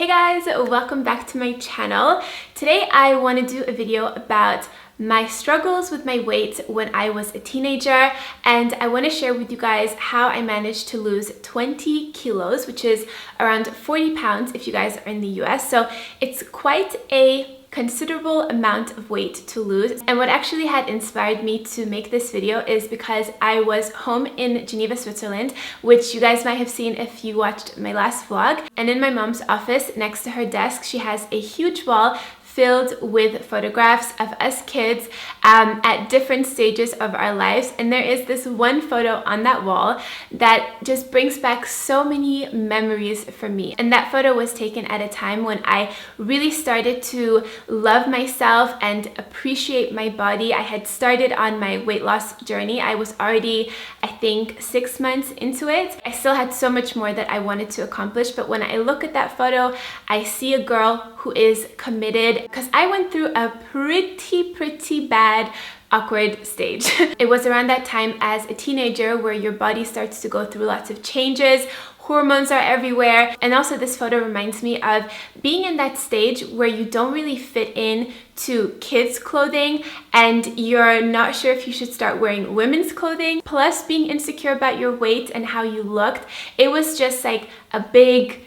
Hey guys, welcome back to my channel. Today I want to do a video about my struggles with my weight when I was a teenager, and I want to share with you guys how I managed to lose 20 kilos, which is around 40 pounds if you guys are in the US. So it's quite a considerable amount of weight to lose. And what actually had inspired me to make this video is because I was home in Geneva, Switzerland, which you guys might have seen if you watched my last vlog. And in my mom's office, next to her desk, she has a huge wall filled with photographs of us kids at different stages of our lives. And there is this one photo on that wall that just brings back so many memories for me. And that photo was taken at a time when I really started to love myself and appreciate my body. I had started on my weight loss journey. I was already, I think, 6 months into it. I still had so much more that I wanted to accomplish, but when I look at that photo, I see a girl who is committed, because I went through a pretty bad awkward stage. It was around that time as a teenager where your body starts to go through lots of changes. Hormones are everywhere. And also this photo reminds me of being in that stage where you don't really fit in to kids' clothing and you're not sure if you should start wearing women's clothing, plus being insecure about your weight and how you looked. It was just like a big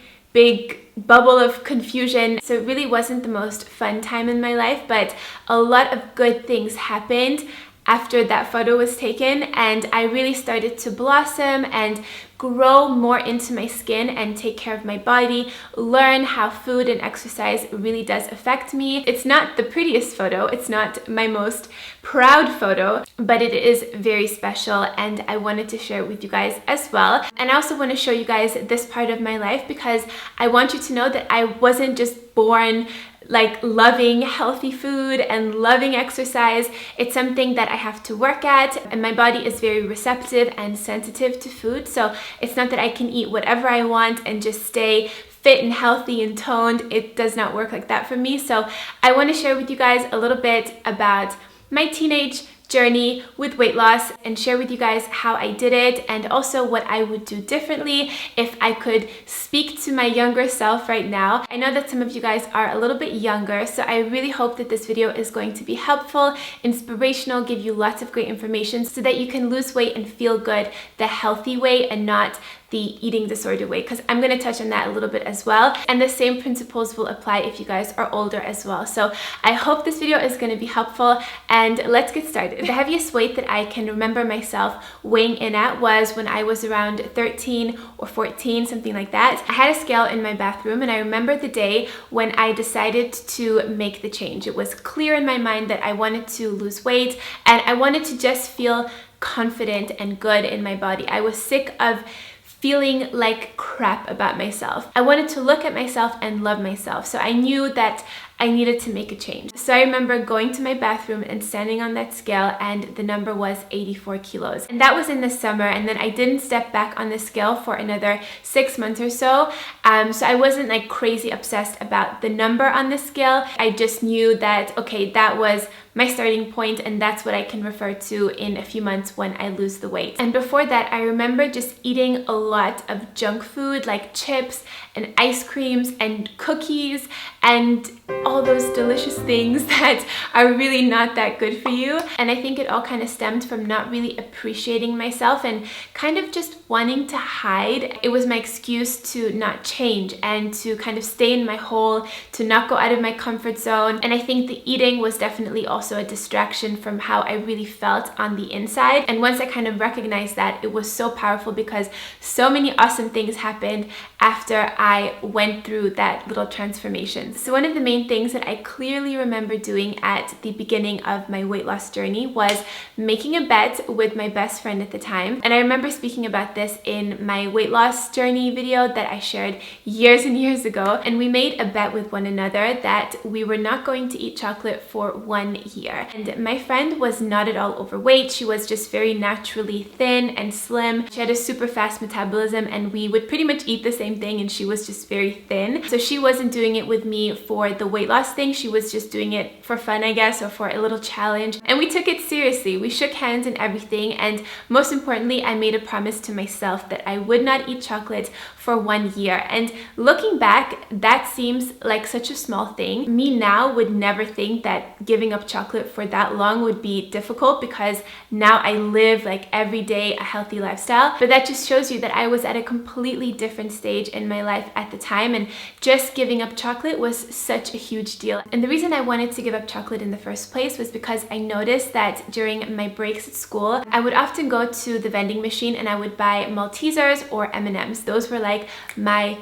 bubble of confusion. So it really wasn't the most fun time in my life, but a lot of good things happened after that photo was taken, and I really started to blossom and grow more into my skin and take care of my body, learn how food and exercise really does affect me. It's not the prettiest photo, it's not my most proud photo, but it is very special and I wanted to share it with you guys as well. And I also want to show you guys this part of my life because I want you to know that I wasn't just born like loving healthy food and loving exercise. It's something that I have to work at, and my body is very receptive and sensitive to food. So it's not that I can eat whatever I want and just stay fit and healthy and toned. It does not work like that for me. So I want to share with you guys a little bit about my teenage journey with weight loss and share with you guys how I did it, and also what I would do differently if I could speak to my younger self right now. I know that some of you guys are a little bit younger, so I really hope that this video is going to be helpful, inspirational, give you lots of great information so that you can lose weight and feel good the healthy way and not the eating disorder way, because I'm going to touch on that a little bit as well. And the same principles will apply if you guys are older as well. So I hope this video is going to be helpful, and let's get started. The heaviest weight that I can remember myself weighing in at was when I was around 13 or 14, something like that. I had a scale in my bathroom, and I remember the day when I decided to make the change. It was clear in my mind that I wanted to lose weight and I wanted to just feel confident and good in my body. I was sick of feeling like crap about myself. I wanted to look at myself and love myself. So I knew that I needed to make a change. So I remember going to my bathroom and standing on that scale, and the number was 84 kilos. And that was in the summer, and then I didn't step back on the scale for another 6 months or so. So I wasn't like crazy obsessed about the number on the scale. I just knew that, okay, that was my starting point, and that's what I can refer to in a few months when I lose the weight. And before that, I remember just eating a lot of junk food like chips and ice creams and cookies and all those delicious things that are really not that good for you. And I think it all kind of stemmed from not really appreciating myself and kind of just wanting to hide. It was my excuse to not change and to kind of stay in my hole, to not go out of my comfort zone. And I think the eating was definitely also a distraction from how I really felt on the inside. And once I kind of recognized that, it was so powerful because so many awesome things happened after I went through that little transformation. So one of the main things that I clearly remember doing at the beginning of my weight loss journey was making a bet with my best friend at the time. And I remember speaking about this in my weight loss journey video that I shared years and years ago. And we made a bet with one another that we were not going to eat chocolate for 1 year. And my friend was not at all overweight. She was just very naturally thin and slim. She had a super fast metabolism, and we would pretty much eat the same thing, and she was just very thin. So she wasn't doing it with me for the weight weight loss thing. She was just doing it for fun, I guess, or for a little challenge. And we took it seriously. We shook hands and everything. And most importantly, I made a promise to myself that I would not eat chocolate for 1 year. And looking back, that seems like such a small thing. Me now would never think that giving up chocolate for that long would be difficult, because now I live like every day a healthy lifestyle. But that just shows you that I was at a completely different stage in my life at the time, and just giving up chocolate was such a huge deal. And the reason I wanted to give up chocolate in the first place was because I noticed that during my breaks at school, I would often go to the vending machine and I would buy Maltesers or M&Ms. Those were like my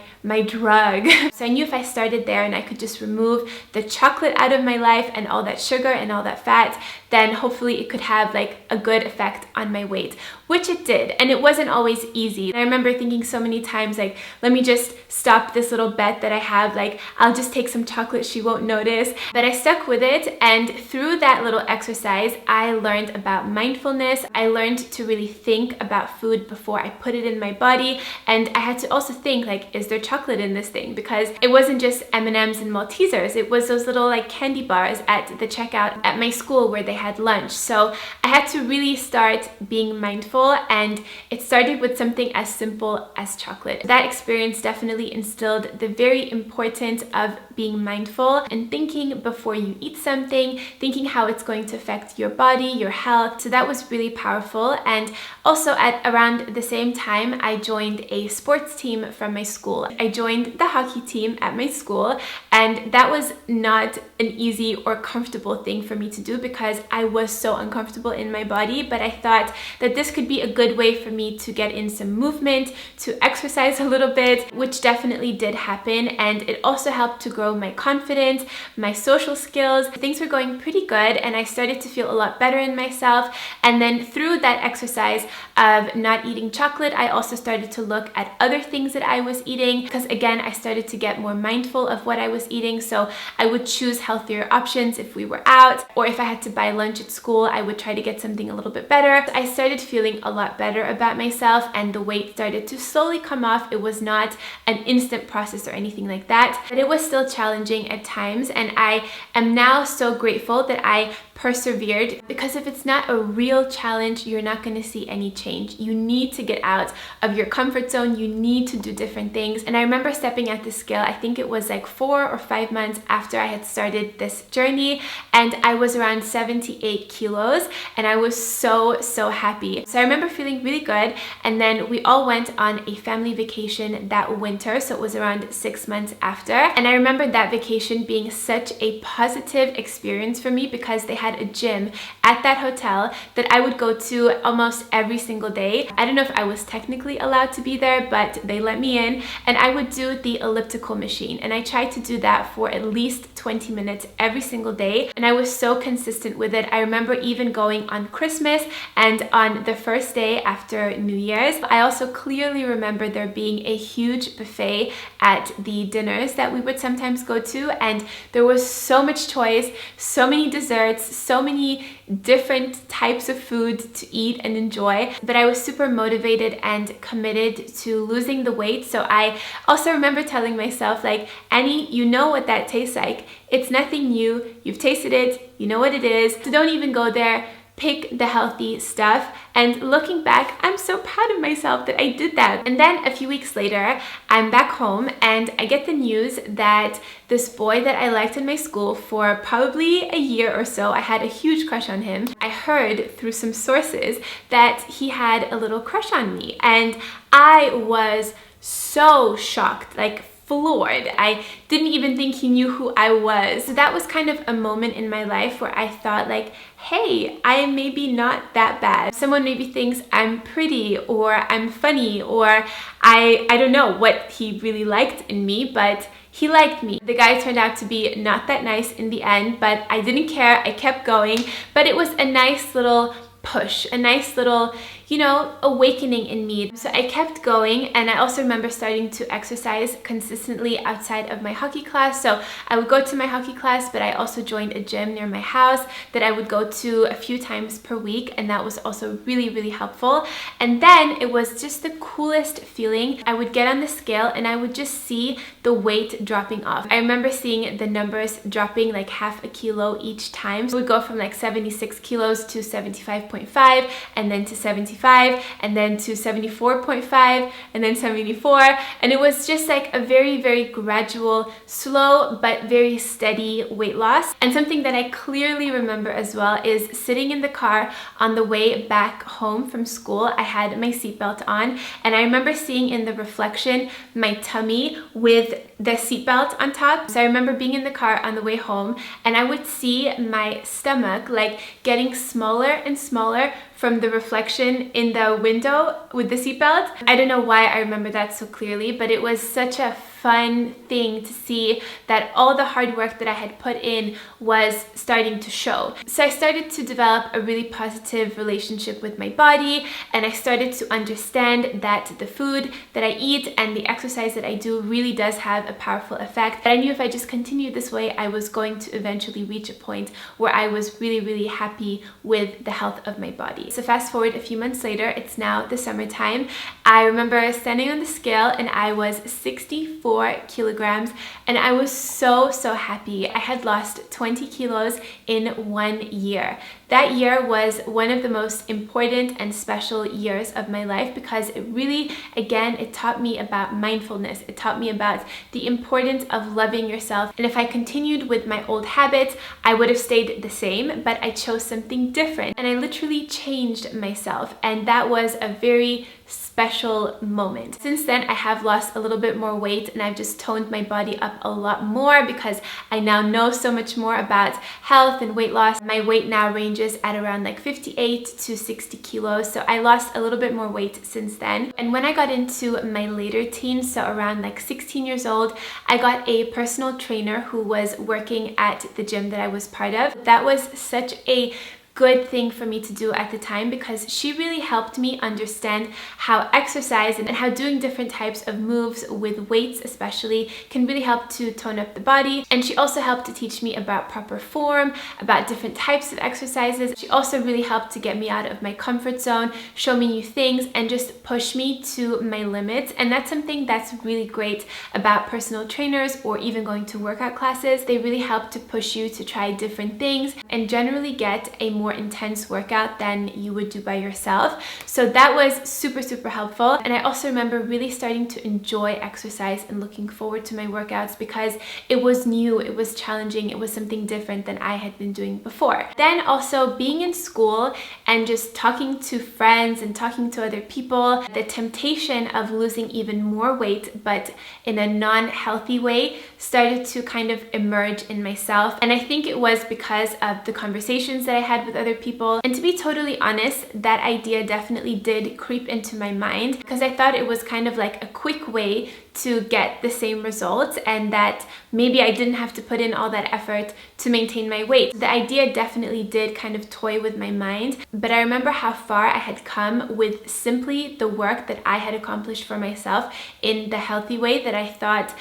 drug. So I knew if I started there and I could just remove the chocolate out of my life and all that sugar and all that fat, then hopefully it could have like a good effect on my weight, which it did. And it wasn't always easy. I remember thinking so many times, like, let me just stop this little bet that I have, like, I'll just take some chocolate, she won't notice. But I stuck with it, and through that little exercise, I learned about mindfulness. I learned to really think about food before I put it in my body, and I had to also think, like, is there chocolate in this thing? Because it wasn't just M&Ms and Maltesers, it was those little like candy bars at the checkout at my school where they had lunch. So I had to really start being mindful, and it started with something as simple as chocolate. That experience definitely instilled the very importance of being mindful and thinking before you eat something, thinking how it's going to affect your body, your health. So that was really powerful. And also at around the same time, I joined a sports team from my school. I joined the hockey team at my school, and that was not an easy or comfortable thing for me to do because I was so uncomfortable in my body. But I thought that this could be a good way for me to get in some movement, to exercise a little bit, which definitely did happen. And it also helped to grow my confidence, my social skills. Things were going pretty good, and I started to feel a lot better in myself. And then through that exercise of not eating chocolate, I also started to look at other things that I was eating, because again, I started to get more mindful of what I was eating. So I would choose healthier options if we were out, or if I had to buy lunch at school, I would try to get something a little bit better. I started feeling a lot better about myself, and the weight started to slowly come off. It was not an instant process or anything like that, but it was still challenging at times. And I am now so grateful that I persevered, because if it's not a real challenge, you're not going to see any change. You need to get out of your comfort zone. You need to do different things. And I remember stepping at the scale, I think it was like 4 or 5 months after I had started this journey, and I was around 78 kilos, and I was so happy. So I remember feeling really good. And then we all went on a family vacation that winter, so it was around 6 months after. And I remember that vacation being such a positive experience for me, because they had a gym at that hotel that I would go to almost every single day. I don't know if I was technically allowed to be there, but they let me in, and I would do the elliptical machine, and I tried to do that for at least 20 minutes every single day, and I was so consistent with it. I remember even going on Christmas and on the first day after New Year's. I also clearly remember there being a huge buffet at the dinners that we would sometimes go to, and there was so much choice, so many desserts, so many different types of food to eat and enjoy. But I was super motivated and committed to losing the weight. So I also remember telling myself, like, Annie, you know what that tastes like. It's nothing new. You've tasted it. You know what it is. So don't even go there. Pick the healthy stuff. And looking back, I'm so proud of myself that I did that. And then a few weeks later, I'm back home, and I get the news that this boy that I liked in my school for probably a year or so, I had a huge crush on him. I heard through some sources that he had a little crush on me, and I was so shocked, like floored. I didn't even think he knew who I was. So that was kind of a moment in my life where I thought, like, hey, I am maybe not that bad. Someone maybe thinks I'm pretty, or I'm funny, or I don't know what he really liked in me, but he liked me. The guy turned out to be not that nice in the end, but I didn't care. I kept going. But it was a nice little push, a nice little, you know, awakening in me. So I kept going, and I also remember starting to exercise consistently outside of my hockey class. So I would go to my hockey class, but I also joined a gym near my house that I would go to a few times per week, and that was also really, really helpful. And then it was just the coolest feeling. I would get on the scale and I would just see the weight dropping off. I remember seeing the numbers dropping like half a kilo each time. So it would go from like 76 kilos to 75.5, and then to 75, and then to 74.5, and then 74. And it was just like a very, very gradual, slow, but very steady weight loss. And something that I clearly remember as well is sitting in the car on the way back home from school. I had my seatbelt on, and I remember seeing in the reflection my tummy with the seatbelt on top. So I remember being in the car on the way home, and I would see my stomach like getting smaller and smaller from the reflection in the window with the seatbelt. I don't know why I remember that so clearly, but it was such a fun thing to see that all the hard work that I had put in was starting to show. So I started to develop a really positive relationship with my body, and I started to understand that the food that I eat and the exercise that I do really does have a powerful effect. But I knew if I just continued this way, I was going to eventually reach a point where I was really, really happy with the health of my body. So fast forward a few months later, it's now the summertime. I remember standing on the scale and I was 64 kilograms, and I was so happy. I had lost 20 kilos in 1 year. That year was one of the most important and special years of my life because it really, again, it taught me about mindfulness. It taught me about the importance of loving yourself. And if I continued with my old habits, I would have stayed the same, but I chose something different, and I literally changed myself. And that was a very special moment. Since then, I have lost a little bit more weight, and I've just toned my body up a lot more because I now know so much more about health and weight loss. My weight now ranges at around like 58 to 60 kilos. So I lost a little bit more weight since then. And when I got into my later teens, so around like 16 years old, I got a personal trainer who was working at the gym that I was part of. That was such a good thing for me to do at the time because she really helped me understand how exercise and how doing different types of moves with weights especially can really help to tone up the body. And she also helped to teach me about proper form, about different types of exercises. She also really helped to get me out of my comfort zone, show me new things, and just push me to my limits. And that's something that's really great about personal trainers or even going to workout classes. They really help to push you to try different things and generally get a more intense workout than you would do by yourself. So that was super helpful. And I also remember really starting to enjoy exercise and looking forward to my workouts because it was new, it was challenging, it was something different than I had been doing before. Then also being in school and just talking to friends and talking to other people, the temptation of losing even more weight but in a non-healthy way started to kind of emerge in myself. And I think it was because of the conversations that I had with other people. And to be totally honest, that idea definitely did creep into my mind because I thought it was kind of like a quick way to get the same results and that maybe I didn't have to put in all that effort to maintain my weight. The idea definitely did kind of toy with my mind, but I remember how far I had come with simply the work that I had accomplished for myself in the healthy way that I thought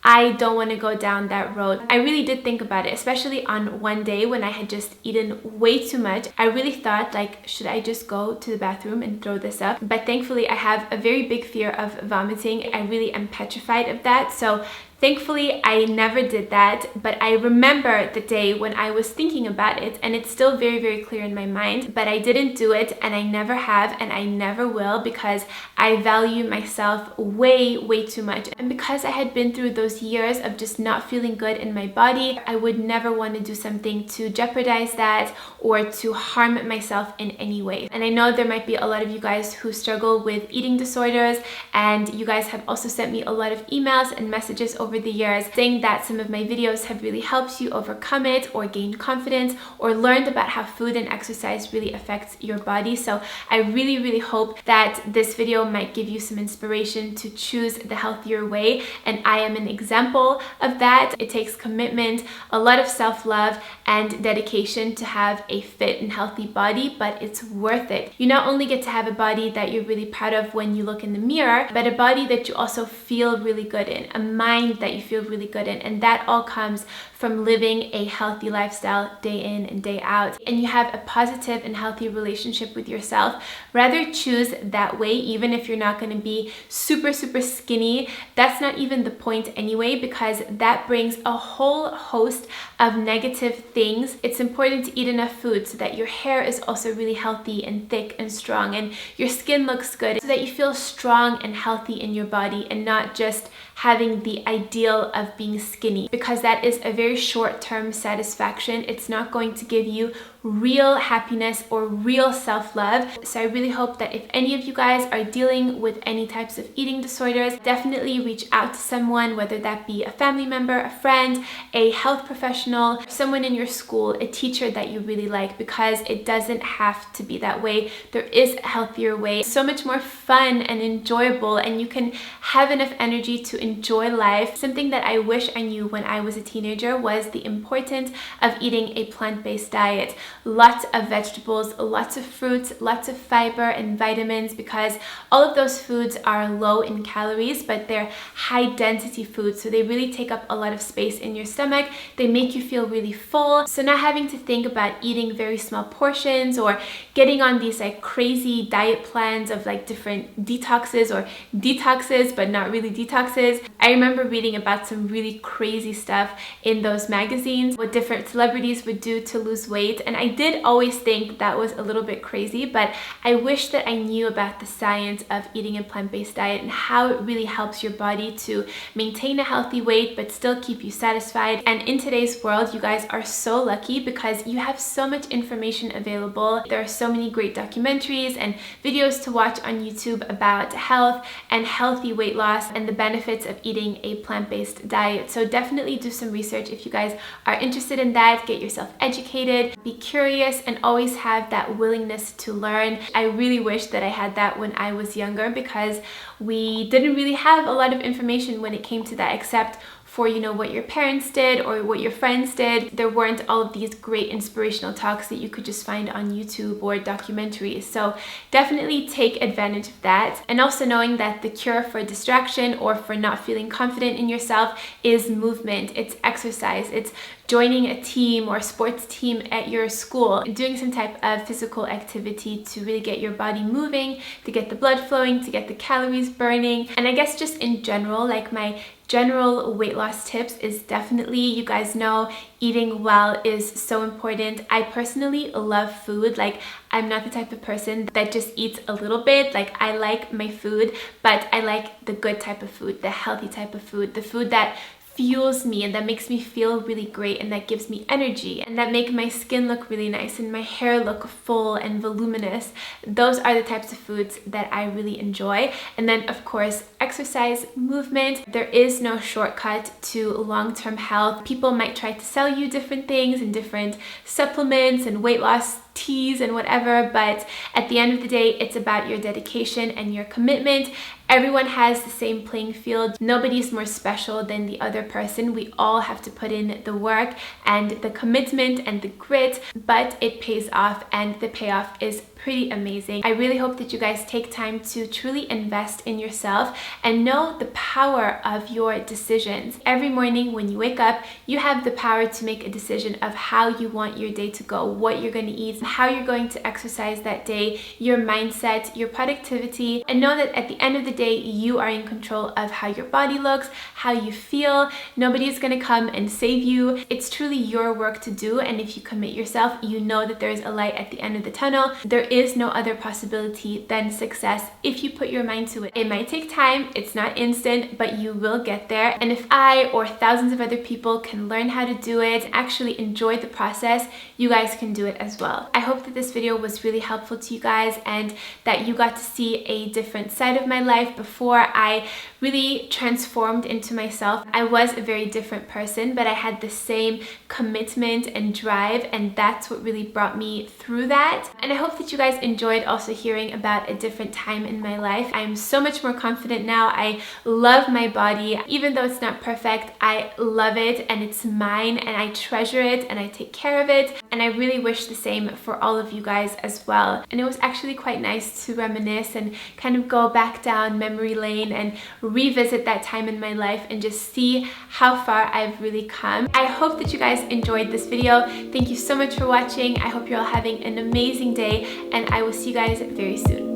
I don't want to go down that road. I really did think about it, especially on one day when I had just eaten way too much. I really thought like, should I just go to the bathroom and throw this up? But thankfully I have a very big fear of vomiting. I really am petrified of that. So thankfully, I never did that, but I remember the day when I was thinking about it, and it's still very clear in my mind, but I didn't do it, and I never have, and I never will, because I value myself way too much. And because I had been through those years of just not feeling good in my body, I would never want to do something to jeopardize that or to harm myself in any way. And I know there might be a lot of you guys who struggle with eating disorders, and you guys have also sent me a lot of emails and messages over over the years saying that some of my videos have really helped you overcome it or gain confidence or learned about how food and exercise really affects your body. So I really hope that this video might give you some inspiration to choose the healthier way, and I am an example of that. It takes commitment, a lot of self-love and dedication to have a fit and healthy body, but it's worth it. You not only get to have a body that you're really proud of when you look in the mirror, but a body that you also feel really good in, a mind that you feel really good in, and that all comes from living a healthy lifestyle day in and day out. And you have a positive and healthy relationship with yourself. Rather choose that way, even if you're not going to be super skinny. That's not even the point anyway, because that brings a whole host of negative things. It's important to eat enough food so that your hair is also really healthy and thick and strong, and your skin looks good, so that you feel strong and healthy in your body and not just having the ideal of being skinny, because that is a very short-term satisfaction. It's not going to give you real happiness or real self-love. So I really hope that if any of you guys are dealing with any types of eating disorders, definitely reach out to someone, whether that be a family member, a friend, a health professional, someone in your school, a teacher that you really like, because it doesn't have to be that way. There is a healthier way, so much more fun and enjoyable, and you can have enough energy to enjoy life. Something that I wish I knew when I was a teenager was the importance of eating a plant-based diet. Lots of vegetables, lots of fruits, lots of fiber and vitamins, because all of those foods are low in calories, but they're high density foods, so they really take up a lot of space in your stomach. They make you feel really full, so not having to think about eating very small portions or getting on these like crazy diet plans of like different detoxes or detoxes but not really detoxes. I remember reading about some really crazy stuff in those magazines, what different celebrities would do to lose weight, and I did always think that was a little bit crazy, but I wish that I knew about the science of eating a plant-based diet and how it really helps your body to maintain a healthy weight but still keep you satisfied. And in today's world, you guys are so lucky because you have so much information available. There are so many great documentaries and videos to watch on YouTube about health and healthy weight loss and the benefits of eating a plant-based diet. So definitely do some research if you guys are interested in that. Get yourself educated, be curious, and always have that willingness to learn. I really wish that I had that when I was younger, because we didn't really have a lot of information when it came to that, except for, you know, what your parents did or what your friends did. There weren't all of these great inspirational talks that you could just find on YouTube or documentaries. So definitely take advantage of that. And also knowing that the cure for distraction or for not feeling confident in yourself is movement. It's exercise. It's joining a team or sports team at your school, doing some type of physical activity to really get your body moving, to get the blood flowing, to get the calories burning. And I guess just in general, like my general weight loss tips is definitely, you guys know, eating well is so important. I personally love food. Like, I'm not the type of person that just eats a little bit. Like, I like my food, but I like the good type of food, the healthy type of food, the food that fuels me and that makes me feel really great and that gives me energy and that make my skin look really nice and my hair look full and voluminous. Those are the types of foods that I really enjoy. And then of course, exercise, movement. There is no shortcut to long-term health. People might try to sell you different things and different supplements and weight loss teas and whatever, but at the end of the day, it's about your dedication and your commitment. Everyone has the same playing field. Nobody's more special than the other person. We all have to put in the work and the commitment and the grit, but it pays off, and the payoff is pretty amazing. I really hope that you guys take time to truly invest in yourself and know the power of your decisions. Every morning when you wake up, you have the power to make a decision of how you want your day to go, what you're going to eat, how you're going to exercise that day, your mindset, your productivity, and know that at the end of the day, you are in control of how your body looks, how you feel. Nobody's going to come and save you. It's truly your work to do, and if you commit yourself, you know that there's a light at the end of the tunnel. There is no other possibility than success if you put your mind to it. It might take time, it's not instant, but you will get there. And if I or thousands of other people can learn how to do it, actually enjoy the process, you guys can do it as well. I hope that this video was really helpful to you guys and that you got to see a different side of my life before I really transformed into myself. I was a very different person, but I had the same commitment and drive, and that's what really brought me through that. And I hope that you guys enjoyed also hearing about a different time in my life. I'm so much more confident now. I love my body. Even though it's not perfect, I love it and it's mine and I treasure it and I take care of it. And I really wish the same for all of you guys as well. And it was actually quite nice to reminisce and kind of go back down memory lane and revisit that time in my life and just see how far I've really come. I hope that you guys enjoyed this video. Thank you so much for watching. I hope you're all having an amazing day and I will see you guys very soon.